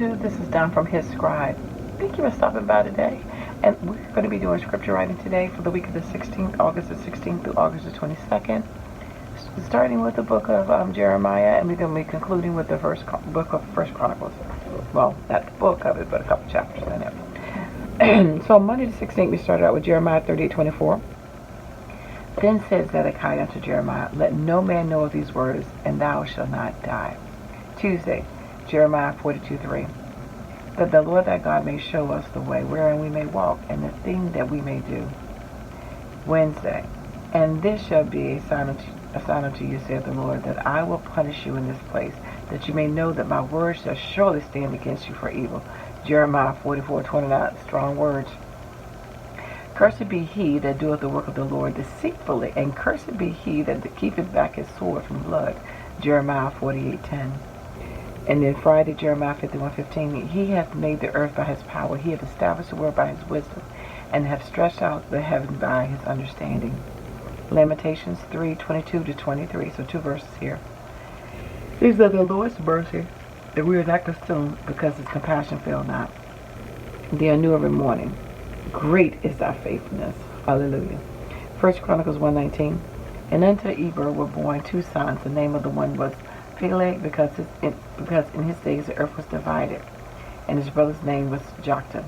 YouTube. This is Don from hzscribe. Thank you for stopping by today. And we're going to be doing scripture writing today for the week of the 16th, August the 16th through August the 22nd. Starting with the book of Jeremiah, and we're going to be concluding with the book of First Chronicles. Well, not the book of it, but a couple chapters in it. So on Monday the 16th, we started out with Jeremiah 38:24. Then said Zedekiah unto Jeremiah, Let no man know of these words, and thou shalt not die. Tuesday, Jeremiah 42:3. That the Lord thy God may show us the way wherein we may walk, and the thing that we may do. Wednesday, and this shall be a sign unto you, saith the Lord, that I will punish you in this place, that you may know that my word shall surely stand against you for evil. Jeremiah 44:29, strong words. Cursed be he that doeth the work of the Lord deceitfully, and cursed be he that keepeth back his sword from blood. Jeremiah 48:10. And then Friday, Jeremiah 51:15. He hath made the earth by his power, he hath established the world by his wisdom, and hath stretched out the heaven by his understanding. Lamentations 3:22-23. So 2 verses here. These are the Lord's mercy, that we are not consumed, because his compassion fail not. They are new every morning. Great is thy faithfulness. Hallelujah. First Chronicles 1:19. And unto Eber were born 2 sons. The name of the one was Peleg, because in his days the earth was divided, and his brother's name was Joktan.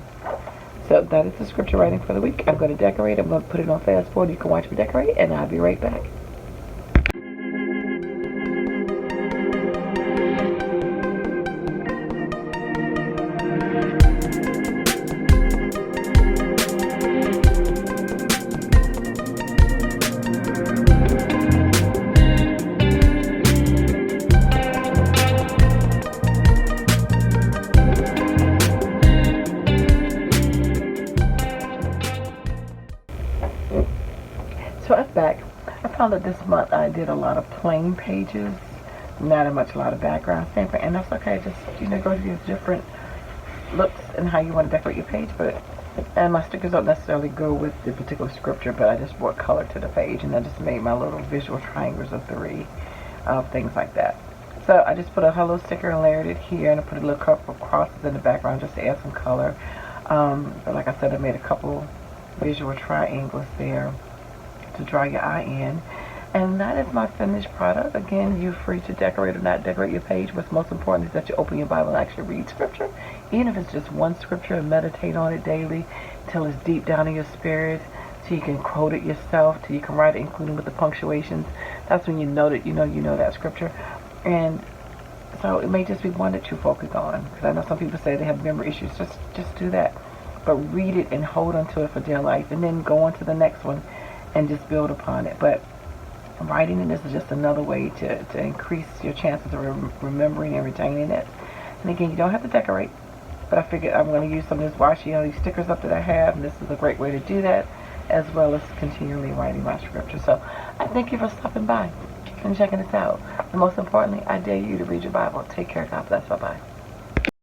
So that is the scripture writing for the week. I'm going to decorate. I'm going to put it on fast forward. You can watch me decorate, and I'll be right back. So I'm back. I found that this month I did a lot of plain pages, not a lot of background stamping, and that's okay. Just go to these different looks and how you want to decorate your page. And my stickers don't necessarily go with the particular scripture, but I just brought color to the page, and I just made my little visual triangles of 3, things like that. So I just put a hello sticker and layered it here, and I put a little couple of crosses in the background just to add some color. But like I said, I made a couple visual triangles there to draw your eye in. And that is my finished product. Again, you're free to decorate or not decorate your page. What's most important is that you open your Bible and actually read scripture. Even if it's just one scripture, and meditate on it daily till it's deep down in your spirit, so you can quote it yourself, till you can write it, including with the punctuations. That's when you know that you know that scripture. And so it may just be one that you focus on, because I know some people say they have memory issues. Just do that. But read it and hold on to it for dear life, and then go on to the next one and just build upon it. But writing in this is just another way to increase your chances of remembering and retaining it. And again, you don't have to decorate, but I figured I'm going to use some of this washi, these stickers up that I have, and this is a great way to do that, as well as continually writing my scripture. So I thank you for stopping by and checking this out. And most importantly, I dare you to read your Bible. Take care. God bless. Bye-bye.